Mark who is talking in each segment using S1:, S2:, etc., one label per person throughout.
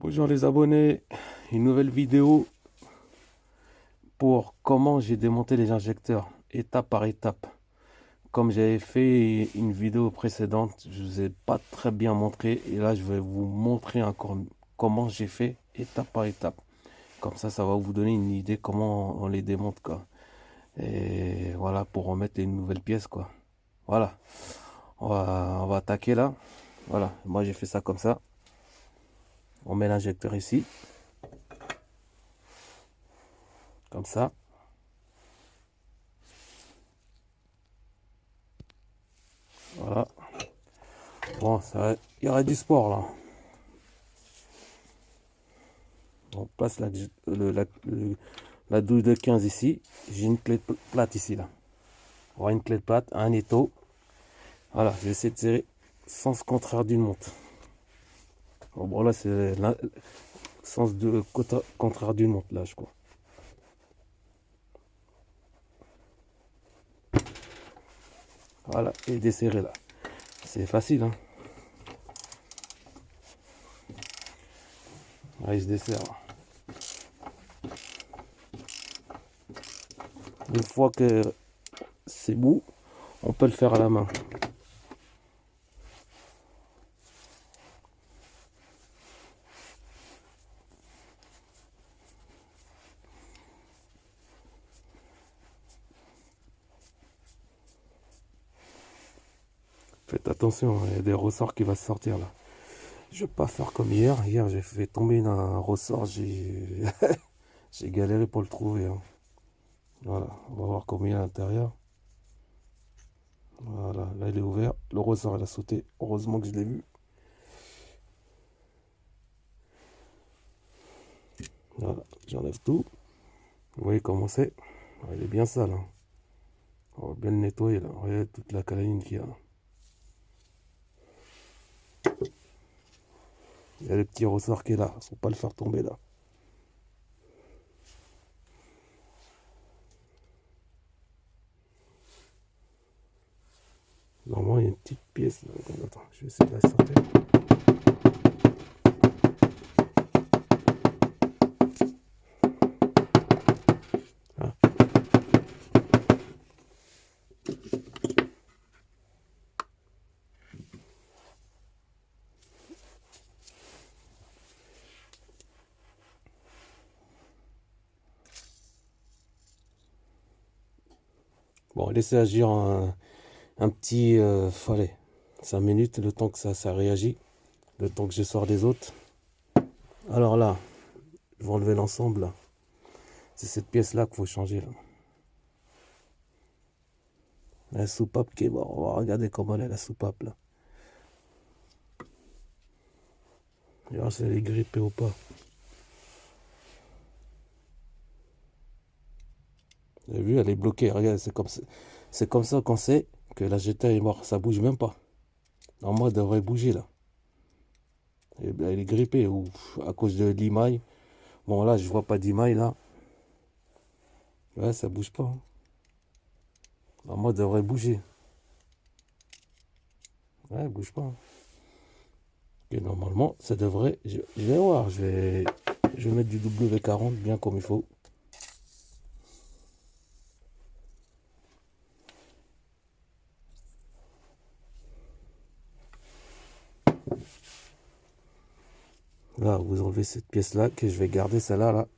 S1: Bonjour les abonnés, une nouvelle vidéo pour comment j'ai démonté les injecteurs, étape par étape. Comme j'avais fait une vidéo précédente, je ne vous ai pas très bien montré et là je vais vous montrer encore comment j'ai fait étape par étape. Comme ça va vous donner une idée comment on les démonte quoi. Et voilà pour remettre les nouvelles pièces quoi. Voilà, on va attaquer là. Voilà, moi j'ai fait ça comme ça. On met l'injecteur ici, comme ça. Voilà. Bon, il y aurait du sport là. On place la douille de 15 ici. J'ai une clé plate ici là. On aura une clé plate, un étau. Voilà, je vais essayer de tirer sens contraire d'une montre. Bon là c'est le sens contraire d'une montre là je crois. Voilà, et desserrer là. C'est facile hein. Là, il se desserre. Une fois que c'est mou, on peut le faire à la main. Faites attention, il y a des ressorts qui vont sortir là. Je vais pas faire comme hier. Hier, j'ai fait tomber un ressort. J'ai galéré pour le trouver. Hein. Voilà, on va voir combien il y a à l'intérieur. Voilà, là il est ouvert. Le ressort il a sauté. Heureusement que je l'ai vu. Voilà, j'enlève tout. Vous voyez comment c'est. Il est bien sale. Hein. On va bien le nettoyer là. Regardez toute la calamine qu'il y a. Il y a le petit ressort qui est là. Faut pas le faire tomber là. Normalement, il y a une petite pièce. Là. Attends, je vais essayer de la sortir. Ah. Bon, laissez agir un petit... allez, 5 minutes, le temps que ça réagit. Le temps que je sors les autres. Alors là, je vais enlever l'ensemble. C'est cette pièce-là qu'il faut changer. Là. La soupape qui est morte. On va regarder comment elle est la soupape là. Regarde si elle est grippée ou pas. Vous avez vu, elle est bloquée. Regarde, c'est comme ça qu'on sait que la jetée est morte. Ça bouge même pas. Normalement, elle devrait bouger là. Elle est grippée ou à cause de l'imaille. Bon là, je vois pas d'imaille là. Ouais, ça bouge pas. Hein. Normalement, elle devrait bouger. Ouais, elle bouge pas. Hein. Et normalement, ça devrait. Je vais voir. Je vais mettre du W40 bien comme il faut. Là, vous enlevez cette pièce-là, que je vais garder celle-là, là.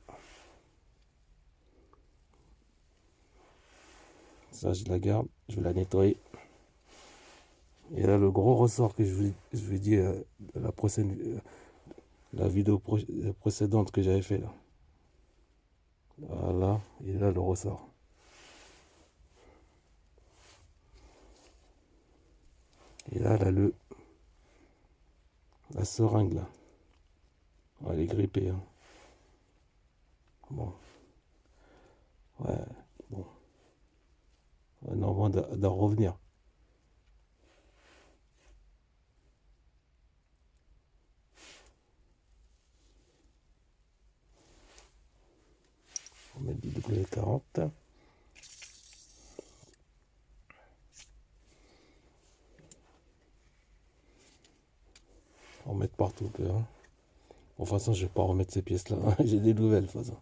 S1: Ça, je la garde, je vais la nettoyer. Et là, le gros ressort que je vous dis la prochaine, la vidéo précédente que j'avais fait là. Voilà, et là le ressort. Et là, la seringue là. Elle est grippée. Hein. Bon, ouais, bon. Ouais, normalement d'en revenir. On va mettre du W40. On va mettre partout. Hein. Bon, de toute façon, je vais pas remettre ces pièces-là. J'ai des nouvelles, de toute façon.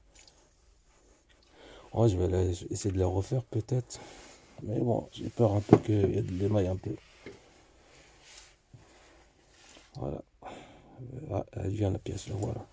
S1: Ouais, je vais essayer de les refaire, peut-être. Mais bon, j'ai peur un peu qu'il y ait de l'émail un peu. Voilà. Ah, elle vient la pièce, là, voilà.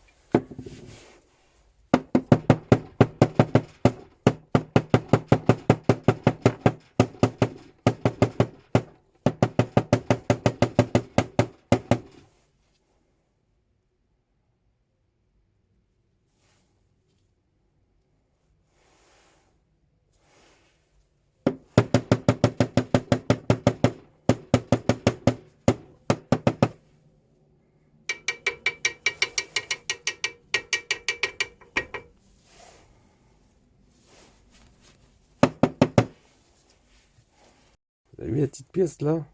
S1: Vous avez vu la petite pièce, là?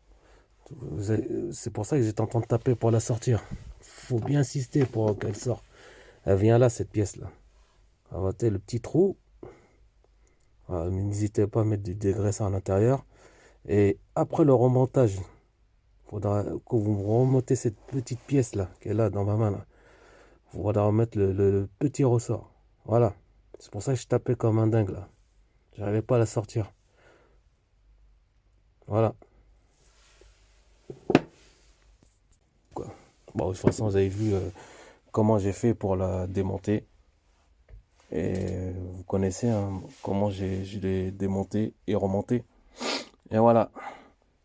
S1: C'est pour ça que j'étais en train de taper pour la sortir. Faut bien insister pour qu'elle sorte. Elle vient là, cette pièce-là. Avatez le petit trou. Voilà, mais n'hésitez pas à mettre du dégraissant à l'intérieur. Et après le remontage, il faudra que vous remontez cette petite pièce-là, qui est là, dans ma main, là. Il faudra remettre le petit ressort. Voilà. C'est pour ça que je tapais comme un dingue, là. J'arrivais pas à la sortir. Voilà. Quoi. Bon, de toute façon, vous avez vu comment j'ai fait pour la démonter. Et vous connaissez hein, comment je l'ai démonté et remonté. Et voilà.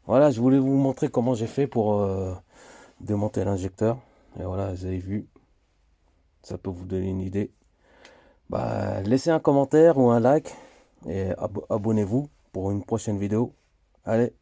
S1: Voilà, je voulais vous montrer comment j'ai fait pour démonter l'injecteur. Et voilà, vous avez vu. Ça peut vous donner une idée. Bah, laissez un commentaire ou un like. Et abonnez-vous pour une prochaine vidéo. Allez.